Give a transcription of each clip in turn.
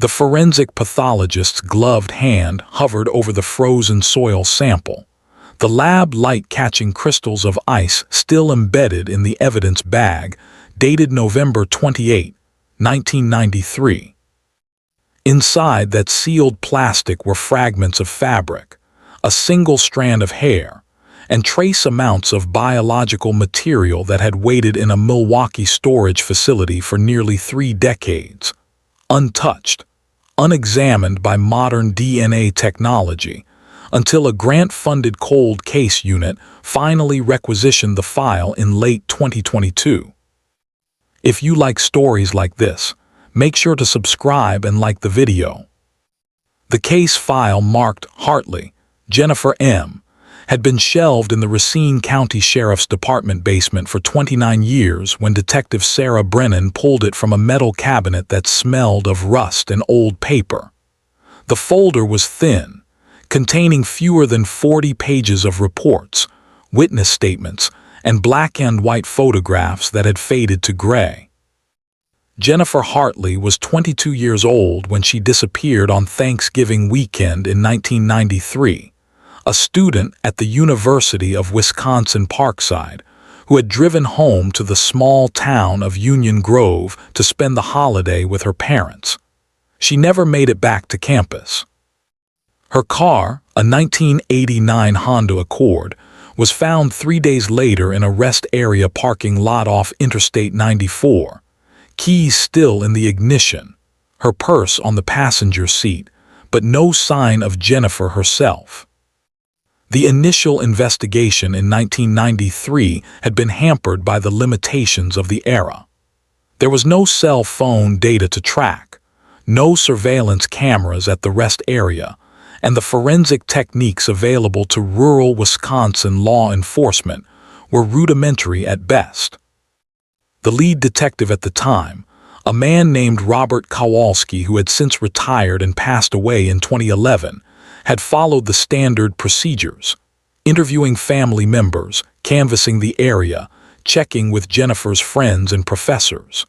The forensic pathologist's gloved hand hovered over the frozen soil sample, the lab light catching crystals of ice still embedded in the evidence bag, dated November 28, 1993. Inside that sealed plastic were fragments of fabric, a single strand of hair, and trace amounts of biological material that had waited in a Milwaukee storage facility for nearly 3 decades, untouched, unexamined by modern DNA technology, until a grant-funded cold case unit finally requisitioned the file in late 2022. If you like stories like this, make sure to subscribe and like the video. The case file marked Hartley, Jennifer M., had been shelved in the Racine County Sheriff's Department basement for 29 years when Detective Sarah Brennan pulled it from a metal cabinet that smelled of rust and old paper. The folder was thin, containing fewer than 40 pages of reports, witness statements, and black and white photographs that had faded to gray. Jennifer Hartley was 22 years old when she disappeared on Thanksgiving weekend in 1993, a student at the University of Wisconsin Parkside who had driven home to the small town of Union Grove to spend the holiday with her parents. She never made it back to campus. Her car, a 1989 Honda Accord, was found 3 days later in a rest area parking lot off Interstate 94, keys still in the ignition, her purse on the passenger seat, but no sign of Jennifer herself. The initial investigation in 1993 had been hampered by the limitations of the era. There was no cell phone data to track, no surveillance cameras at the rest area, and the forensic techniques available to rural Wisconsin law enforcement were rudimentary at best. The lead detective at the time, a man named Robert Kowalski who had since retired and passed away in 2011, had followed the standard procedures, interviewing family members, canvassing the area, checking with Jennifer's friends and professors.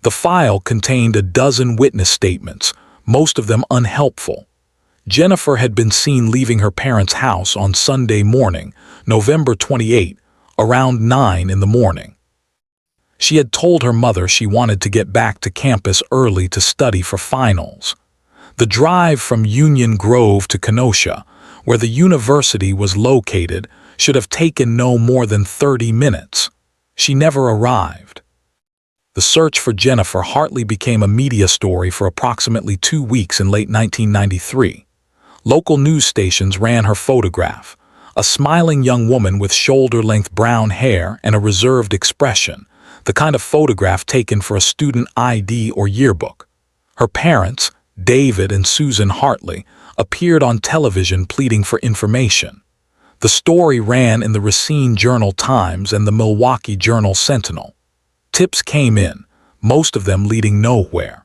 The file contained a dozen witness statements, most of them unhelpful. Jennifer had been seen leaving her parents' house on Sunday morning, November 28, around 9 in the morning. She had told her mother she wanted to get back to campus early to study for finals. The drive from Union Grove to Kenosha, where the university was located, should have taken no more than 30 minutes. She never arrived. The search for Jennifer Hartley became a media story for approximately 2 weeks in late 1993. Local news stations ran her photograph, a smiling young woman with shoulder-length brown hair and a reserved expression, the kind of photograph taken for a student ID or yearbook. Her parents, David and Susan Hartley, appeared on television pleading for information. The story ran in the Racine Journal-Times and the Milwaukee Journal-Sentinel. Tips came in, most of them leading nowhere.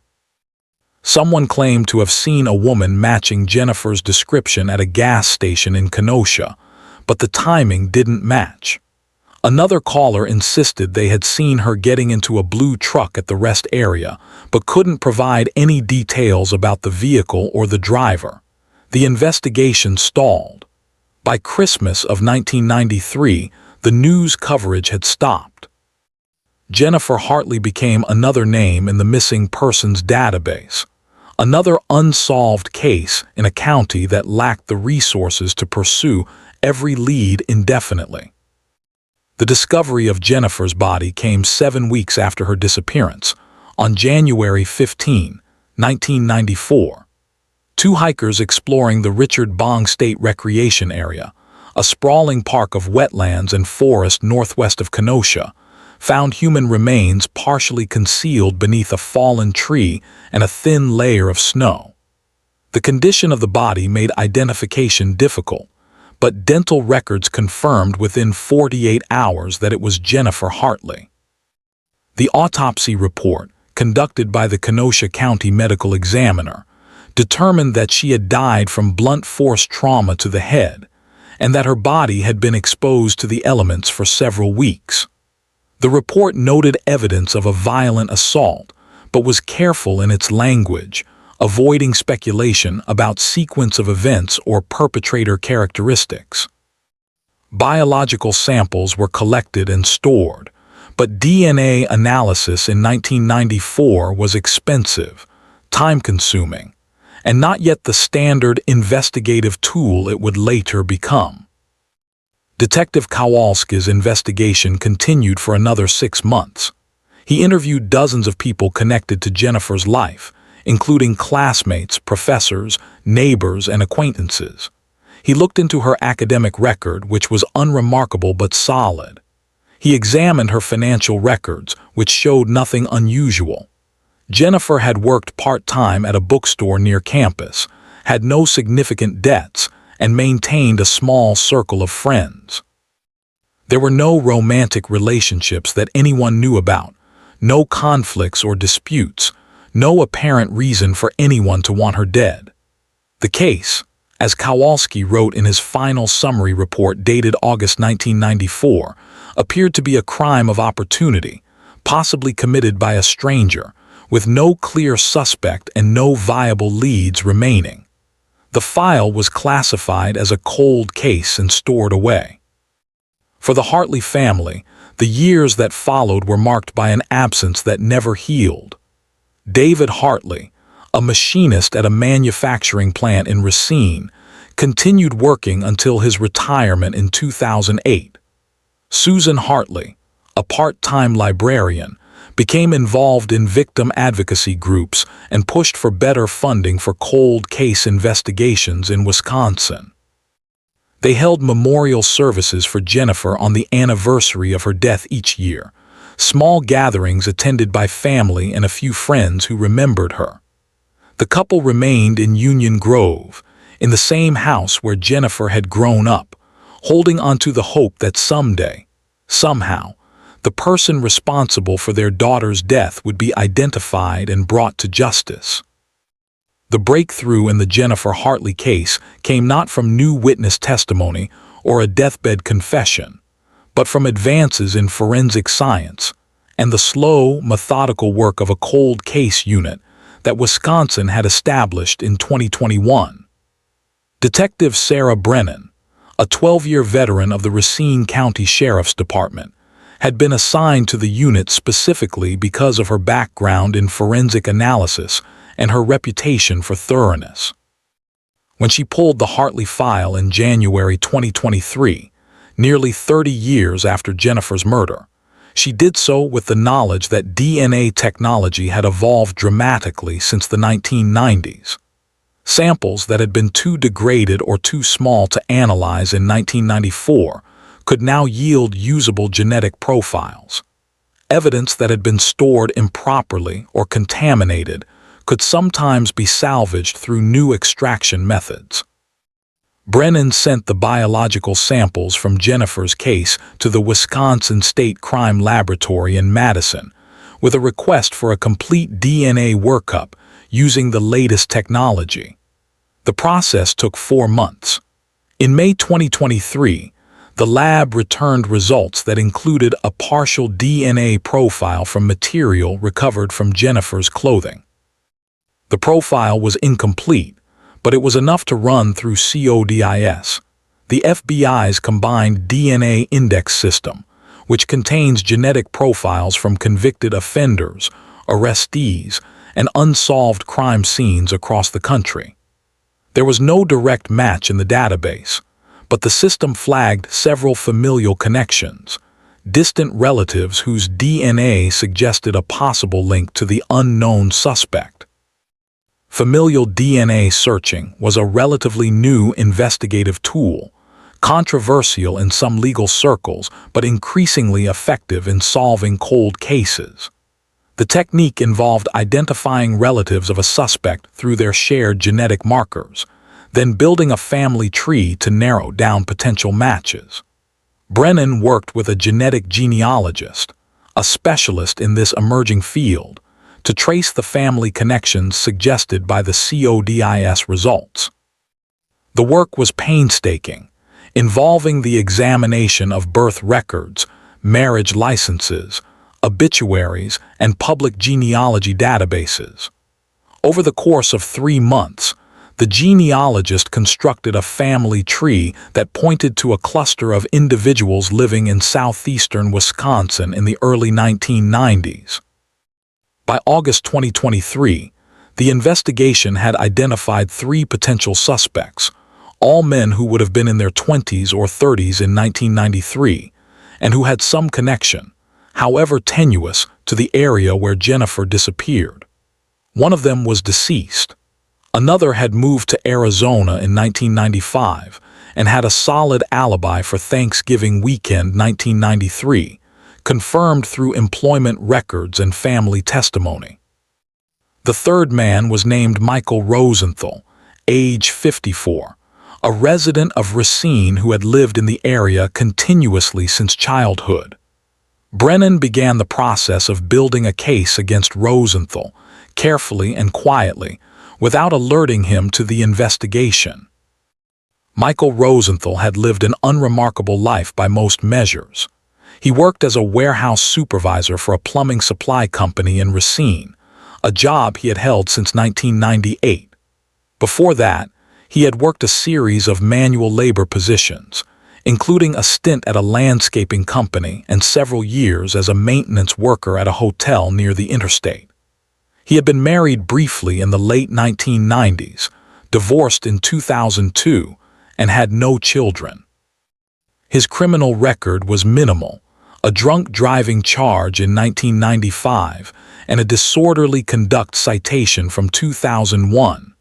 Someone claimed to have seen a woman matching Jennifer's description at a gas station in Kenosha, but the timing didn't match. Another caller insisted they had seen her getting into a blue truck at the rest area, but couldn't provide any details about the vehicle or the driver. The investigation stalled. By Christmas of 1993, the news coverage had stopped. Jennifer Hartley became another name in the missing persons database, another unsolved case in a county that lacked the resources to pursue every lead indefinitely. The discovery of Jennifer's body came 7 weeks after her disappearance, on January 15, 1994. 2 hikers exploring the Richard Bong State Recreation Area, a sprawling park of wetlands and forest northwest of Kenosha, found human remains partially concealed beneath a fallen tree and a thin layer of snow. The condition of the body made identification difficult, but dental records confirmed within 48 hours that it was Jennifer Hartley. The autopsy report, conducted by the Kenosha County Medical Examiner, determined that she had died from blunt force trauma to the head, and that her body had been exposed to the elements for several weeks. The report noted evidence of a violent assault, but was careful in its language, avoiding speculation about sequence of events or perpetrator characteristics. Biological samples were collected and stored, but DNA analysis in 1994 was expensive, time-consuming, and not yet the standard investigative tool it would later become. Detective Kowalski's investigation continued for another 6 months. He interviewed dozens of people connected to Jennifer's life, including classmates, professors, neighbors, and acquaintances. He looked into her academic record, which was unremarkable but solid. He examined her financial records, which showed nothing unusual. Jennifer had worked part-time at a bookstore near campus, had no significant debts, and maintained a small circle of friends. There were no romantic relationships that anyone knew about, no conflicts or disputes, no apparent reason for anyone to want her dead. The case, as Kowalski wrote in his final summary report dated August 1994, appeared to be a crime of opportunity, possibly committed by a stranger, with no clear suspect and no viable leads remaining. The file was classified as a cold case and stored away. For the Hartley family, the years that followed were marked by an absence that never healed. David Hartley, a machinist at a manufacturing plant in Racine, continued working until his retirement in 2008. Susan Hartley, a part-time librarian, became involved in victim advocacy groups and pushed for better funding for cold case investigations in Wisconsin. They held memorial services for Jennifer on the anniversary of her death each year, small gatherings attended by family and a few friends who remembered her. The couple remained in Union Grove, in the same house where Jennifer had grown up, holding onto the hope that someday, somehow, the person responsible for their daughter's death would be identified and brought to justice. The breakthrough in the Jennifer Hartley case came not from new witness testimony or a deathbed confession, but from advances in forensic science and the slow, methodical work of a cold case unit that Wisconsin had established in 2021. Detective Sarah Brennan, a 12-year veteran of the Racine County Sheriff's Department, had been assigned to the unit specifically because of her background in forensic analysis and her reputation for thoroughness. When she pulled the Hartley file in January 2023, nearly 30 years after Jennifer's murder, she did so with the knowledge that DNA technology had evolved dramatically since the 1990s. Samples that had been too degraded or too small to analyze in 1994 could now yield usable genetic profiles. Evidence that had been stored improperly or contaminated could sometimes be salvaged through new extraction methods. Brennan sent the biological samples from Jennifer's case to the Wisconsin State Crime Laboratory in Madison with a request for a complete DNA workup using the latest technology. The process took 4 months. In May 2023, the lab returned results that included a partial DNA profile from material recovered from Jennifer's clothing. The profile was incomplete, but it was enough to run through CODIS, the FBI's combined DNA index system, which contains genetic profiles from convicted offenders, arrestees, and unsolved crime scenes across the country. There was no direct match in the database, but the system flagged several familial connections, distant relatives whose DNA suggested a possible link to the unknown suspect. Familial DNA searching was a relatively new investigative tool, controversial in some legal circles but increasingly effective in solving cold cases. The technique involved identifying relatives of a suspect through their shared genetic markers, then building a family tree to narrow down potential matches. Brennan worked with a genetic genealogist, a specialist in this emerging field, to trace the family connections suggested by the CODIS results. The work was painstaking, involving the examination of birth records, marriage licenses, obituaries, and public genealogy databases. Over the course of 3 months, the genealogist constructed a family tree that pointed to a cluster of individuals living in southeastern Wisconsin in the early 1990s. By August 2023, the investigation had identified 3 potential suspects, all men who would have been in their 20s or 30s in 1993, and who had some connection, however tenuous, to the area where Jennifer disappeared. One of them was deceased. Another had moved to Arizona in 1995 and had a solid alibi for Thanksgiving weekend 1993, confirmed through employment records and family testimony. The third man was named Michael Rosenthal, age 54, a resident of Racine who had lived in the area continuously since childhood. Brennan began the process of building a case against Rosenthal, carefully and quietly, without alerting him to the investigation. Michael Rosenthal had lived an unremarkable life by most measures. He worked as a warehouse supervisor for a plumbing supply company in Racine, a job he had held since 1998. Before that, he had worked a series of manual labor positions, including a stint at a landscaping company and several years as a maintenance worker at a hotel near the Interstate. He had been married briefly in the late 1990s, divorced in 2002, and had no children. His criminal record was minimal: a drunk driving charge in 1995 and a disorderly conduct citation from 2001.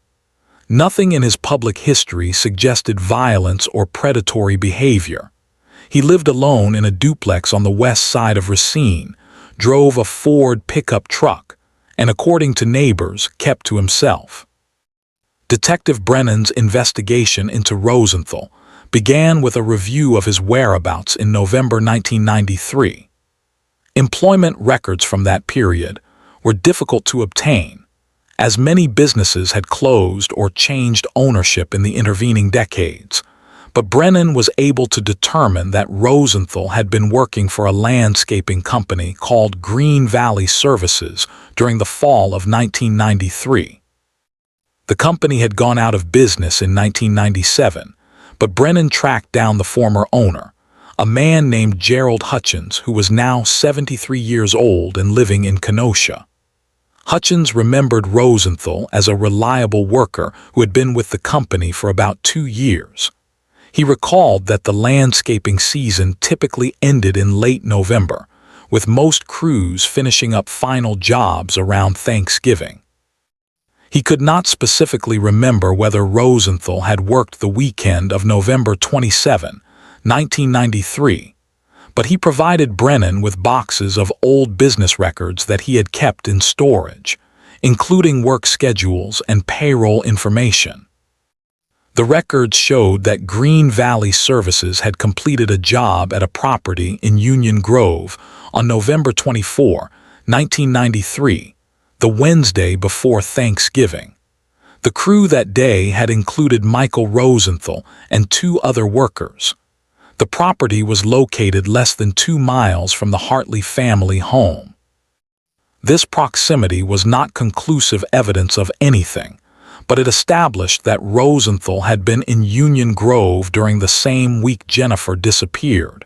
Nothing in his public history suggested violence or predatory behavior. He lived alone in a duplex on the west side of Racine, drove a Ford pickup truck, and according to neighbors, kept to himself. Detective Brennan's investigation into Rosenthal began with a review of his whereabouts in November 1993. Employment records from that period were difficult to obtain, as many businesses had closed or changed ownership in the intervening decades, but Brennan was able to determine that Rosenthal had been working for a landscaping company called Green Valley Services during the fall of 1993. The company had gone out of business in 1997, but Brennan tracked down the former owner, a man named Gerald Hutchins, who was now 73 years old and living in Kenosha. Hutchins remembered Rosenthal as a reliable worker who had been with the company for about 2 years. He recalled that the landscaping season typically ended in late November, with most crews finishing up final jobs around Thanksgiving. He could not specifically remember whether Rosenthal had worked the weekend of November 27, 1993, but he provided Brennan with boxes of old business records that he had kept in storage, including work schedules and payroll information. The records showed that Green Valley Services had completed a job at a property in Union Grove on November 24, 1993, the Wednesday before Thanksgiving. The crew that day had included Michael Rosenthal and 2 other workers. The property was located less than 2 miles from the Hartley family home. This proximity was not conclusive evidence of anything, but it established that Rosenthal had been in Union Grove during the same week Jennifer disappeared,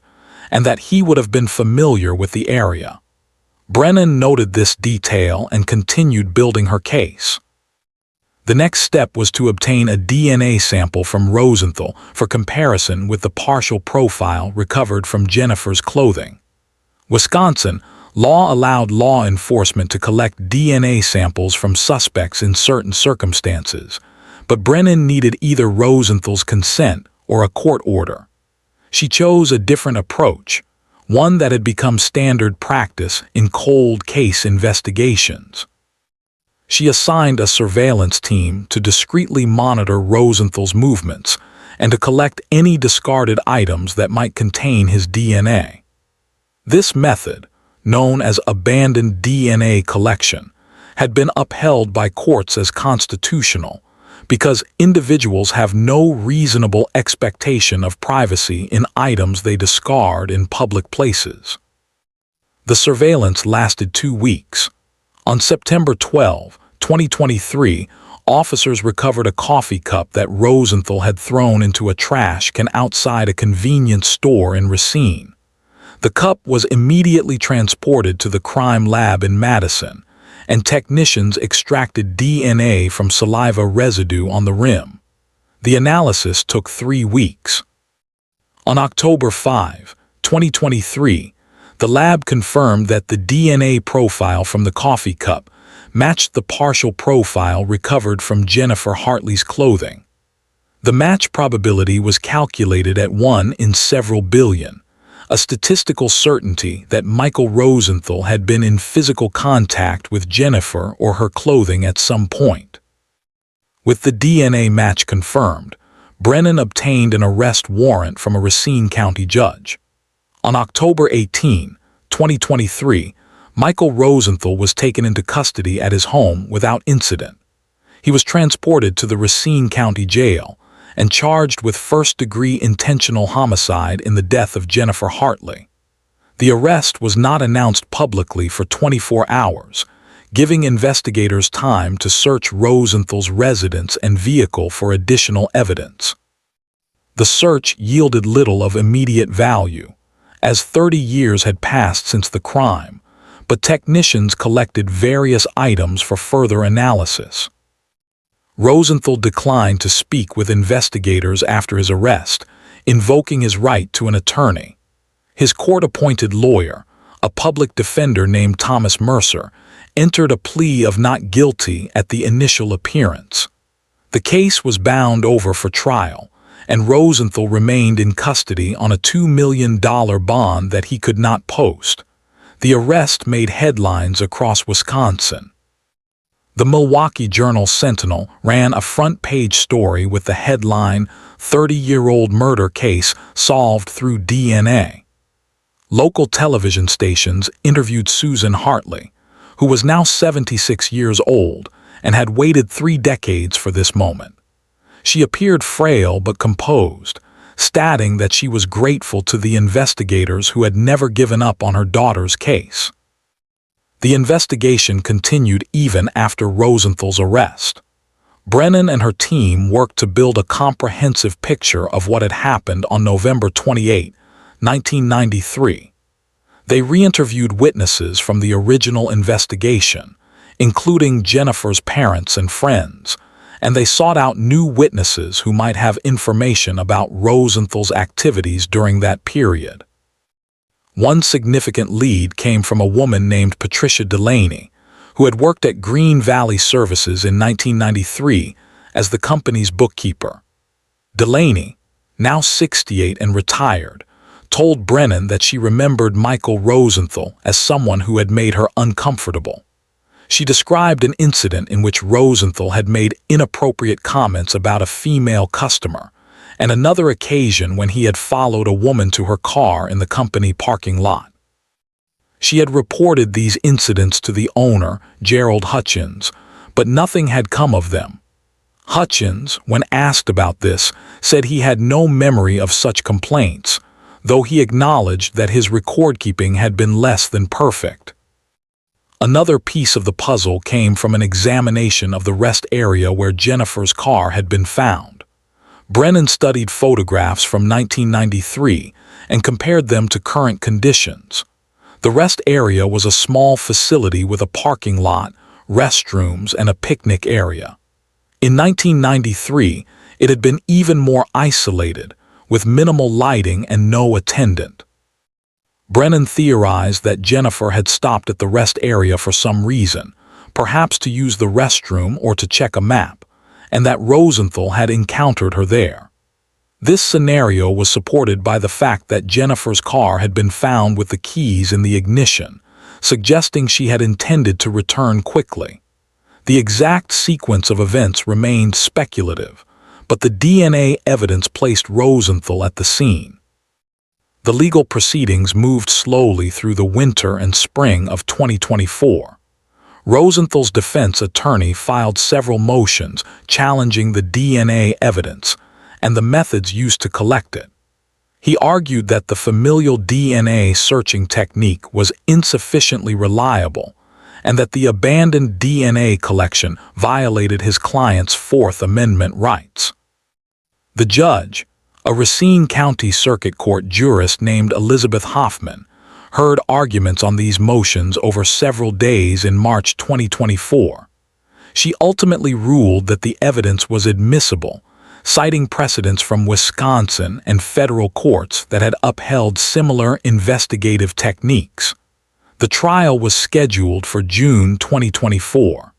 and that he would have been familiar with the area. Brennan noted this detail and continued building her case. The next step was to obtain a DNA sample from Rosenthal for comparison with the partial profile recovered from Jennifer's clothing. Wisconsin law allowed law enforcement to collect DNA samples from suspects in certain circumstances, but Brennan needed either Rosenthal's consent or a court order. She chose a different approach, one that had become standard practice in cold case investigations. She assigned a surveillance team to discreetly monitor Rosenthal's movements and to collect any discarded items that might contain his DNA. This method, known as abandoned DNA collection, had been upheld by courts as constitutional because individuals have no reasonable expectation of privacy in items they discard in public places. The surveillance lasted 2 weeks. On September 12, 2023, officers recovered a coffee cup that Rosenthal had thrown into a trash can outside a convenience store in Racine. The cup was immediately transported to the crime lab in Madison, and technicians extracted DNA from saliva residue on the rim. The analysis took 3 weeks. On October 5, 2023, the lab confirmed that the DNA profile from the coffee cup matched the partial profile recovered from Jennifer Hartley's clothing. The match probability was calculated at 1 in several billion, a statistical certainty that Michael Rosenthal had been in physical contact with Jennifer or her clothing at some point. With the DNA match confirmed, Brennan obtained an arrest warrant from a Racine County judge. On October 18, 2023, Michael Rosenthal was taken into custody at his home without incident. He was transported to the Racine County Jail and charged with first-degree intentional homicide in the death of Jennifer Hartley. The arrest was not announced publicly for 24 hours, giving investigators time to search Rosenthal's residence and vehicle for additional evidence. The search yielded little of immediate value, as 30 years had passed since the crime, but technicians collected various items for further analysis. Rosenthal declined to speak with investigators after his arrest, invoking his right to an attorney. His court-appointed lawyer, a public defender named Thomas Mercer, entered a plea of not guilty at the initial appearance. The case was bound over for trial, and Rosenthal remained in custody on a $2 million bond that he could not post. The arrest made headlines across Wisconsin. The Milwaukee Journal-Sentinel ran a front-page story with the headline, "30-Year-Old Murder Case Solved Through DNA." Local television stations interviewed Susan Hartley, who was now 76 years old and had waited 3 decades for this moment. She appeared frail but composed, stating that she was grateful to the investigators who had never given up on her daughter's case. The investigation continued even after Rosenthal's arrest. Brennan and her team worked to build a comprehensive picture of what had happened on November 28, 1993. They re-interviewed witnesses from the original investigation, including Jennifer's parents and friends, and they sought out new witnesses who might have information about Rosenthal's activities during that period. One significant lead came from a woman named Patricia Delaney, who had worked at Green Valley Services in 1993 as the company's bookkeeper. Delaney, now 68 and retired, told Brennan that she remembered Michael Rosenthal as someone who had made her uncomfortable. She described an incident in which Rosenthal had made inappropriate comments about a female customer, and another occasion when he had followed a woman to her car in the company parking lot. She had reported these incidents to the owner, Gerald Hutchins, but nothing had come of them. Hutchins, when asked about this, said he had no memory of such complaints, though he acknowledged that his record-keeping had been less than perfect. Another piece of the puzzle came from an examination of the rest area where Jennifer's car had been found. Brennan studied photographs from 1993 and compared them to current conditions. The rest area was a small facility with a parking lot, restrooms, and a picnic area. In 1993, it had been even more isolated, with minimal lighting and no attendant. Brennan theorized that Jennifer had stopped at the rest area for some reason, perhaps to use the restroom or to check a map, and that Rosenthal had encountered her there. This scenario was supported by the fact that Jennifer's car had been found with the keys in the ignition, suggesting she had intended to return quickly. The exact sequence of events remained speculative, but the DNA evidence placed Rosenthal at the scene. The legal proceedings moved slowly through the winter and spring of 2024. Rosenthal's defense attorney filed several motions challenging the DNA evidence and the methods used to collect it. He argued that the familial DNA searching technique was insufficiently reliable and that the abandoned DNA collection violated his client's Fourth Amendment rights. The judge, a Racine County Circuit Court jurist named Elizabeth Hoffman, heard arguments on these motions over several days in March 2024. She ultimately ruled that the evidence was admissible, citing precedents from Wisconsin and federal courts that had upheld similar investigative techniques. The trial was scheduled for June 2024.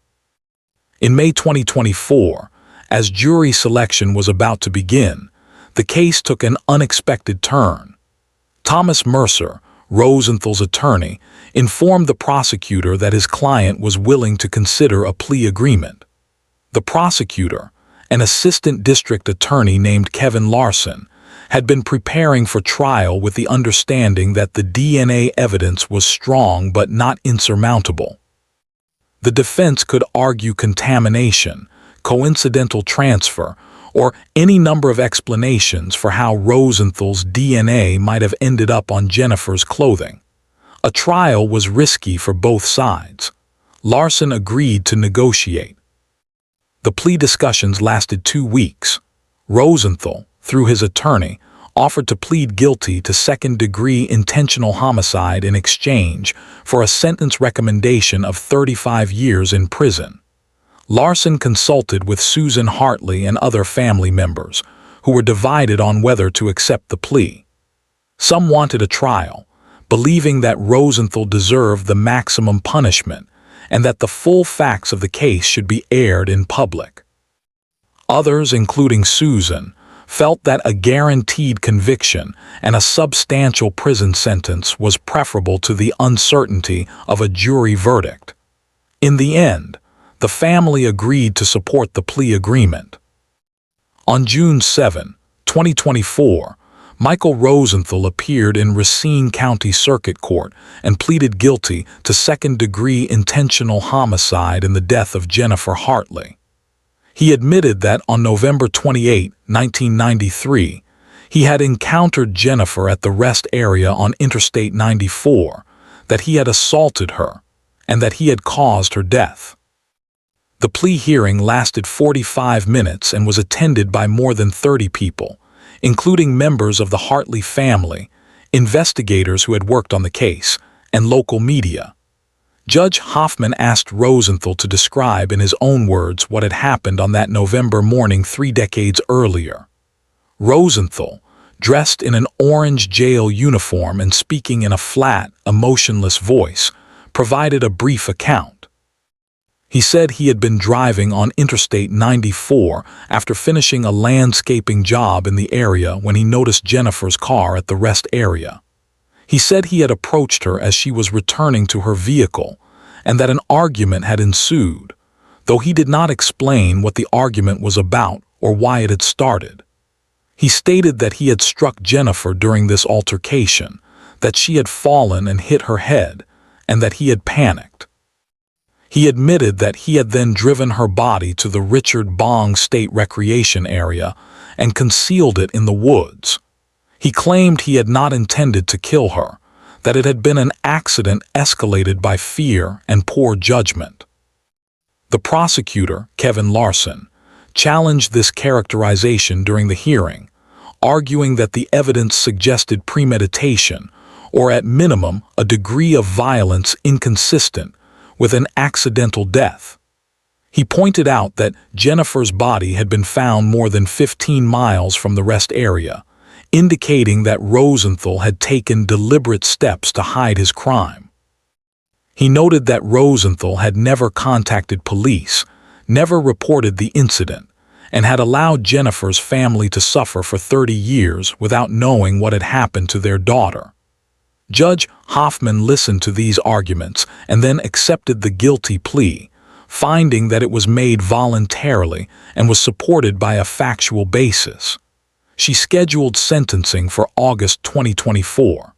In May 2024, as jury selection was about to begin, the case took an unexpected turn. Thomas Mercer, Rosenthal's attorney, informed the prosecutor that his client was willing to consider a plea agreement. The prosecutor, an assistant district attorney named Kevin Larson, had been preparing for trial with the understanding that the DNA evidence was strong but not insurmountable. The defense could argue contamination, coincidental transfer, or any number of explanations for how Rosenthal's DNA might have ended up on Jennifer's clothing. A trial was risky for both sides. Larson agreed to negotiate. The plea discussions lasted 2 weeks. Rosenthal, through his attorney, offered to plead guilty to second-degree intentional homicide in exchange for a sentence recommendation of 35 years in prison. Larson consulted with Susan Hartley and other family members, who were divided on whether to accept the plea. Some wanted a trial, believing that Rosenthal deserved the maximum punishment and that the full facts of the case should be aired in public. Others, including Susan, felt that a guaranteed conviction and a substantial prison sentence was preferable to the uncertainty of a jury verdict. In the end, the family agreed to support the plea agreement. On June 7, 2024, Michael Rosenthal appeared in Racine County Circuit Court and pleaded guilty to second-degree intentional homicide in the death of Jennifer Hartley. He admitted that on November 28, 1993, he had encountered Jennifer at the rest area on Interstate 94, that he had assaulted her, and that he had caused her death. The plea hearing lasted 45 minutes and was attended by more than 30 people, including members of the Hartley family, investigators who had worked on the case, and local media. Judge Hoffman asked Rosenthal to describe in his own words what had happened on that November morning 3 decades earlier. Rosenthal, dressed in an orange jail uniform and speaking in a flat, emotionless voice, provided a brief account. He said he had been driving on Interstate 94 after finishing a landscaping job in the area when he noticed Jennifer's car at the rest area. He said he had approached her as she was returning to her vehicle and that an argument had ensued, though he did not explain what the argument was about or why it had started. He stated that he had struck Jennifer during this altercation, that she had fallen and hit her head, and that he had panicked. He admitted that he had then driven her body to the Richard Bong State Recreation Area and concealed it in the woods. He claimed he had not intended to kill her, that it had been an accident escalated by fear and poor judgment. The prosecutor, Kevin Larson, challenged this characterization during the hearing, arguing that the evidence suggested premeditation, or at minimum a degree of violence inconsistent with an accidental death. He pointed out that Jennifer's body had been found more than 15 miles from the rest area, indicating that Rosenthal had taken deliberate steps to hide his crime. He noted that Rosenthal had never contacted police, never reported the incident, and had allowed Jennifer's family to suffer for 30 years without knowing what had happened to their daughter. Judge Hoffman listened to these arguments and then accepted the guilty plea, finding that it was made voluntarily and was supported by a factual basis. She scheduled sentencing for August 2024.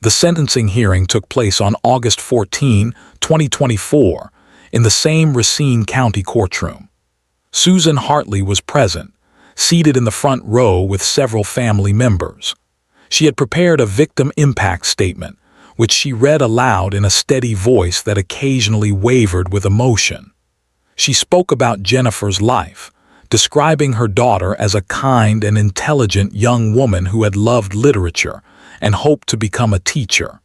The sentencing hearing took place on August 14, 2024, in the same Racine County courtroom. Susan Hartley was present, seated in the front row with several family members. She had prepared a victim impact statement, which she read aloud in a steady voice that occasionally wavered with emotion. She spoke about Jennifer's life, describing her daughter as a kind and intelligent young woman who had loved literature and hoped to become a teacher.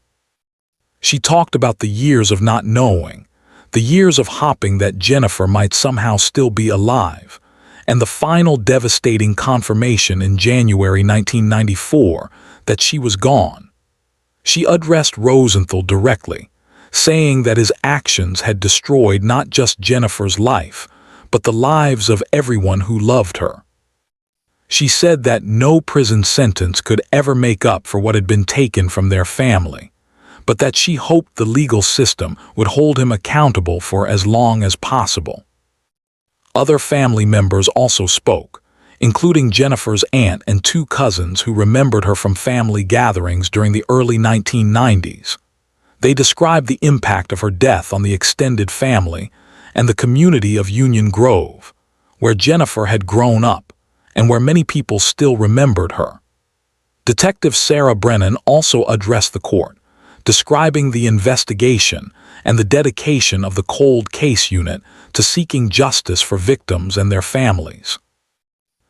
She talked about the years of not knowing, the years of hoping that Jennifer might somehow still be alive, and the final devastating confirmation in January 1994 that she was gone. She addressed Rosenthal directly, saying that his actions had destroyed not just Jennifer's life, but the lives of everyone who loved her. She said that no prison sentence could ever make up for what had been taken from their family, but that she hoped the legal system would hold him accountable for as long as possible. Other family members also spoke, including Jennifer's aunt and two cousins who remembered her from family gatherings during the early 1990s. They described the impact of her death on the extended family and the community of Union Grove, where Jennifer had grown up and where many people still remembered her. Detective Sarah Brennan also addressed the court, describing the investigation and the dedication of the Cold Case Unit to seeking justice for victims and their families.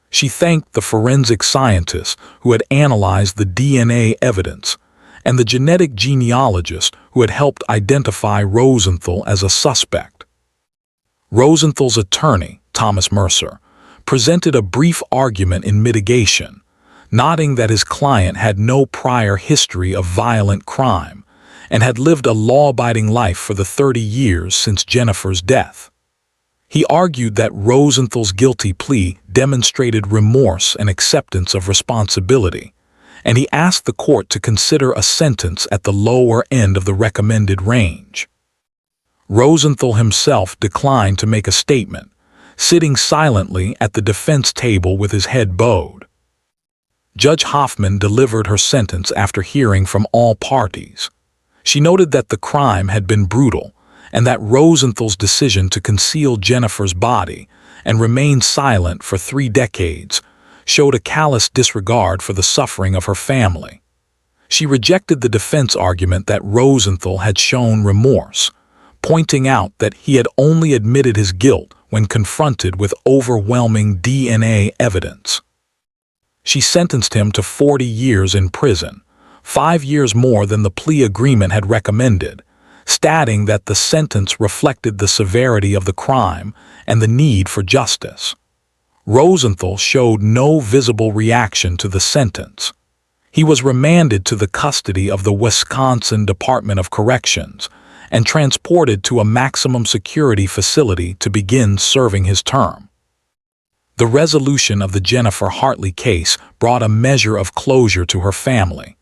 She thanked the forensic scientists who had analyzed the DNA evidence and the genetic genealogist who had helped identify Rosenthal as a suspect. Rosenthal's attorney, Thomas Mercer, presented a brief argument in mitigation, noting that his client had no prior history of violent crime and had lived a law-abiding life for the 30 years since Jennifer's death. He argued that Rosenthal's guilty plea demonstrated remorse and acceptance of responsibility, and he asked the court to consider a sentence at the lower end of the recommended range. Rosenthal himself declined to make a statement, sitting silently at the defense table with his head bowed. Judge Hoffman delivered her sentence after hearing from all parties. She noted that the crime had been brutal and that Rosenthal's decision to conceal Jennifer's body and remain silent for 3 decades showed a callous disregard for the suffering of her family. She rejected the defense argument that Rosenthal had shown remorse, pointing out that he had only admitted his guilt when confronted with overwhelming DNA evidence. She sentenced him to 40 years in prison, 5 years more than the plea agreement had recommended, stating that the sentence reflected the severity of the crime and the need for justice. Rosenthal showed no visible reaction to the sentence. He was remanded to the custody of the Wisconsin Department of Corrections and transported to a maximum security facility to begin serving his term. The resolution of the Jennifer Hartley case brought a measure of closure to her family,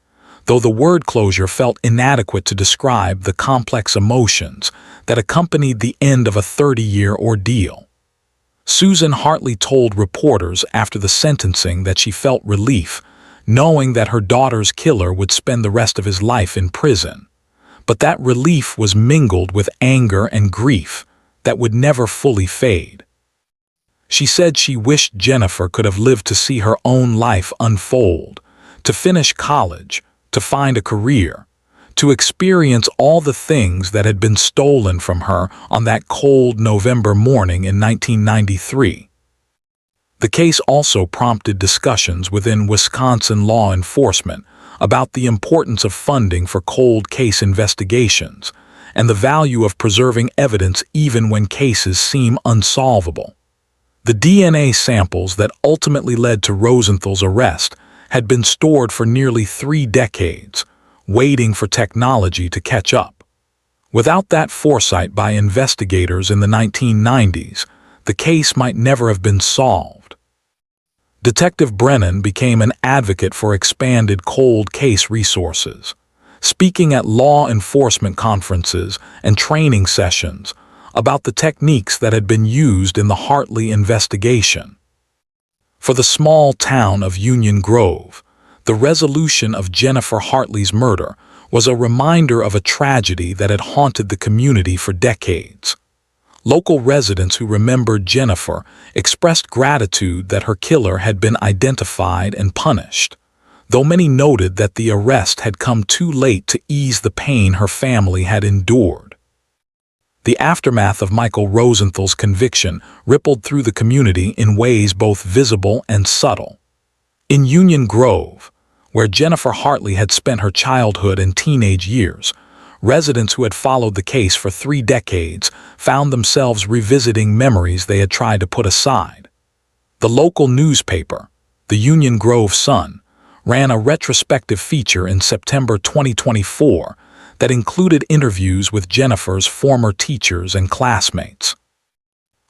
though the word closure felt inadequate to describe the complex emotions that accompanied the end of a 30-year ordeal. Susan Hartley told reporters after the sentencing that she felt relief, knowing that her daughter's killer would spend the rest of his life in prison. But that relief was mingled with anger and grief that would never fully fade. She said she wished Jennifer could have lived to see her own life unfold, to finish college, to find a career, to experience all the things that had been stolen from her on that cold November morning in 1993. The case also prompted discussions within Wisconsin law enforcement about the importance of funding for cold case investigations and the value of preserving evidence even when cases seem unsolvable. The DNA samples that ultimately led to Rosenthal's arrest had been stored for nearly 3 decades, waiting for technology to catch up. Without that foresight by investigators in the 1990s, the case might never have been solved. Detective Brennan became an advocate for expanded cold case resources, speaking at law enforcement conferences and training sessions about the techniques that had been used in the Hartley investigation. For the small town of Union Grove, the resolution of Jennifer Hartley's murder was a reminder of a tragedy that had haunted the community for decades. Local residents who remembered Jennifer expressed gratitude that her killer had been identified and punished, though many noted that the arrest had come too late to ease the pain her family had endured. The aftermath of Michael Rosenthal's conviction rippled through the community in ways both visible and subtle. In Union Grove, where Jennifer Hartley had spent her childhood and teenage years, residents who had followed the case for 3 decades found themselves revisiting memories they had tried to put aside. The local newspaper, the Union Grove Sun, ran a retrospective feature in September 2024 that included interviews with Jennifer's former teachers and classmates.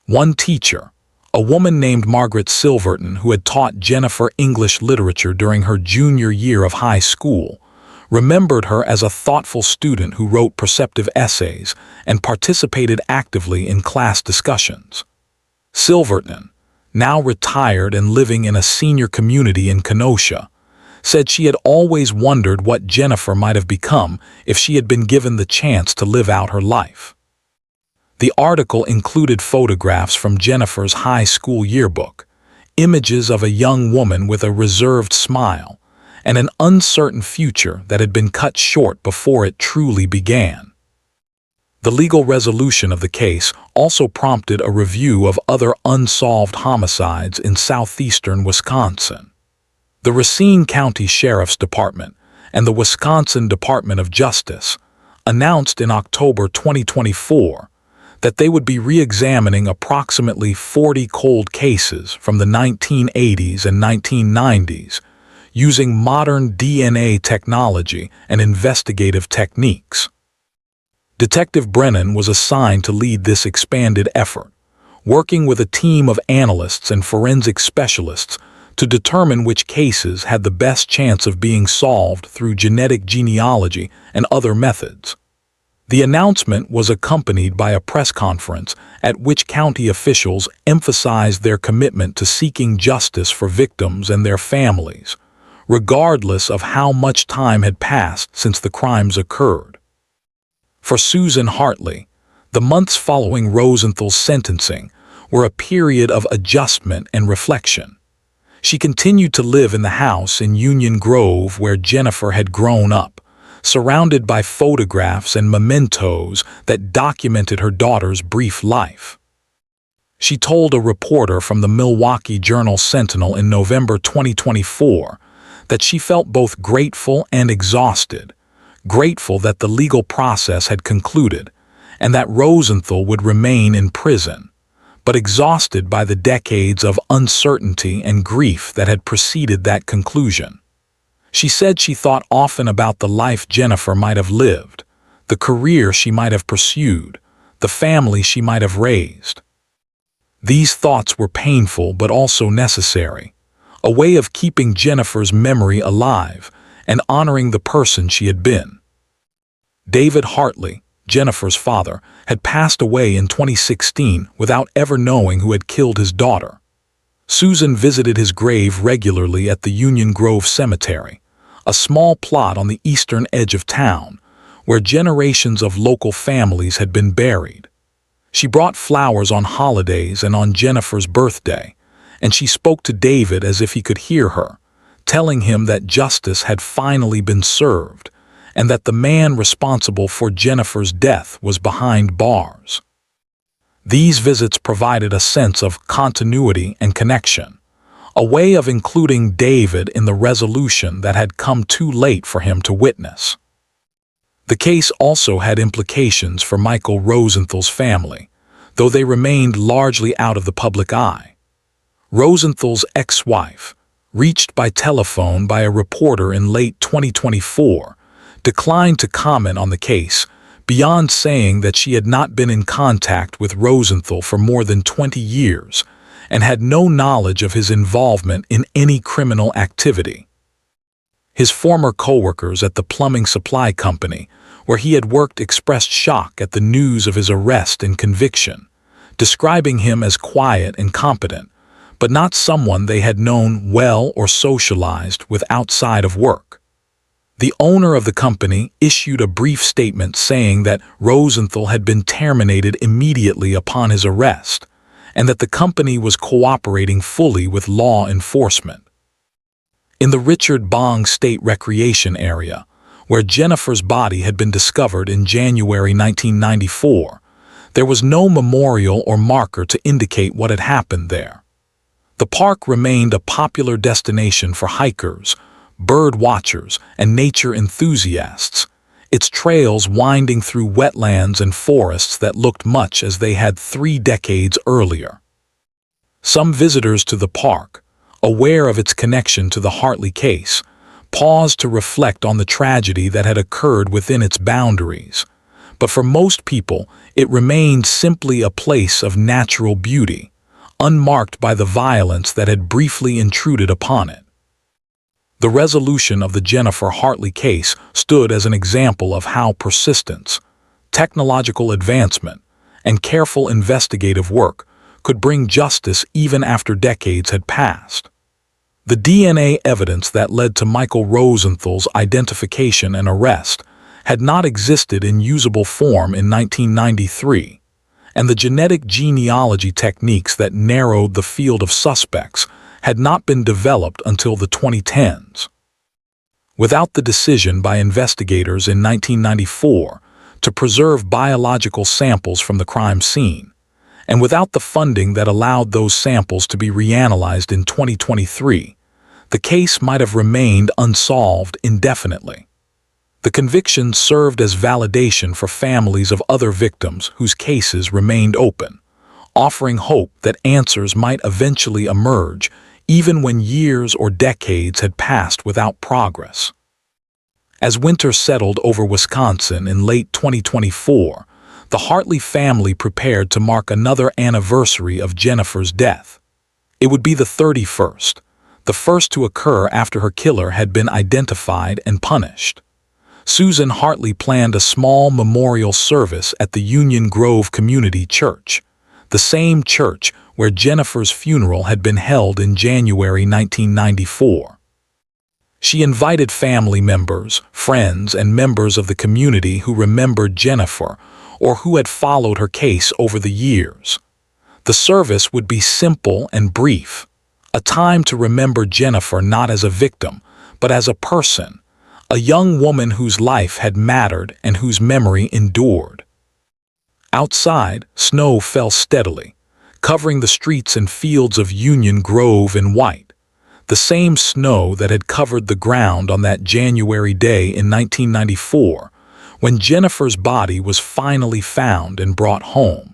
One teacher, a woman named Margaret Silverton who had taught Jennifer English literature during her junior year of high school, remembered her as a thoughtful student who wrote perceptive essays and participated actively in class discussions. Silverton, now retired and living in a senior community in Kenosha, said she had always wondered what Jennifer might have become if she had been given the chance to live out her life. The article included photographs from Jennifer's high school yearbook, images of a young woman with a reserved smile, and an uncertain future that had been cut short before it truly began. The legal resolution of the case also prompted a review of other unsolved homicides in southeastern Wisconsin. The Racine County Sheriff's Department and the Wisconsin Department of Justice announced in October 2024 that they would be re-examining approximately 40 cold cases from the 1980s and 1990s using modern DNA technology and investigative techniques. Detective Brennan was assigned to lead this expanded effort, working with a team of analysts and forensic specialists to determine which cases had the best chance of being solved through genetic genealogy and other methods. The announcement was accompanied by a press conference at which county officials emphasized their commitment to seeking justice for victims and their families, regardless of how much time had passed since the crimes occurred. For Susan Hartley, the months following Rosenthal's sentencing were a period of adjustment and reflection. She continued to live in the house in Union Grove where Jennifer had grown up, surrounded by photographs and mementos that documented her daughter's brief life. She told a reporter from the Milwaukee Journal-Sentinel in November 2024 that she felt both grateful and exhausted, grateful that the legal process had concluded and that Rosenthal would remain in prison, but exhausted by the decades of uncertainty and grief that had preceded that conclusion. She said she thought often about the life Jennifer might have lived, the career she might have pursued, the family she might have raised. These thoughts were painful but also necessary, a way of keeping Jennifer's memory alive and honoring the person she had been. David Hartley, Jennifer's father, had passed away in 2016 without ever knowing who had killed his daughter. Susan visited his grave regularly at the Union Grove Cemetery, a small plot on the eastern edge of town, where generations of local families had been buried. She brought flowers on holidays and on Jennifer's birthday, and she spoke to David as if he could hear her, telling him that justice had finally been served, and that the man responsible for Jennifer's death was behind bars. These visits provided a sense of continuity and connection, a way of including David in the resolution that had come too late for him to witness. The case also had implications for Michael Rosenthal's family, though they remained largely out of the public eye. Rosenthal's ex-wife, reached by telephone by a reporter in late 2024, declined to comment on the case, beyond saying that she had not been in contact with Rosenthal for more than 20 years and had no knowledge of his involvement in any criminal activity. His former co-workers at the plumbing supply company, where he had worked, expressed shock at the news of his arrest and conviction, describing him as quiet and competent, but not someone they had known well or socialized with outside of work. The owner of the company issued a brief statement saying that Rosenthal had been terminated immediately upon his arrest, and that the company was cooperating fully with law enforcement. in the Richard Bong State Recreation Area, where Jennifer's body had been discovered in January 1994. There was no memorial or marker to indicate what had happened there. The park remained a popular destination for hikers, bird watchers, and nature enthusiasts, its trails winding through wetlands and forests that looked much as they had 3 decades earlier. Some visitors to the park, aware of its connection to the Hartley case, paused to reflect on the tragedy that had occurred within its boundaries. But for most people, it remained simply a place of natural beauty, unmarked by the violence that had briefly intruded upon it. The resolution of the Jennifer Hartley case stood as an example of how persistence, technological advancement, and careful investigative work could bring justice even after decades had passed. The DNA evidence that led to Michael Rosenthal's identification and arrest had not existed in usable form in 1993, and the genetic genealogy techniques that narrowed the field of suspects had not been developed until the 2010s. Without the decision by investigators in 1994 to preserve biological samples from the crime scene, and without the funding that allowed those samples to be reanalyzed in 2023, the case might have remained unsolved indefinitely. The conviction served as validation for families of other victims whose cases remained open, offering hope that answers might eventually emerge even when years or decades had passed without progress. As winter settled over Wisconsin in late 2024, the Hartley family prepared to mark another anniversary of Jennifer's death. It would be the 31st, the first to occur after her killer had been identified and punished. Susan Hartley planned a small memorial service at the Union Grove Community Church, the same church where Jennifer's funeral had been held in January 1994. She invited family members, friends, and members of the community who remembered Jennifer or who had followed her case over the years. The service would be simple and brief, a time to remember Jennifer not as a victim, but as a person, a young woman whose life had mattered and whose memory endured. Outside, snow fell steadily, covering the streets and fields of Union Grove in white, the same snow that had covered the ground on that January day in 1994, when Jennifer's body was finally found and brought home.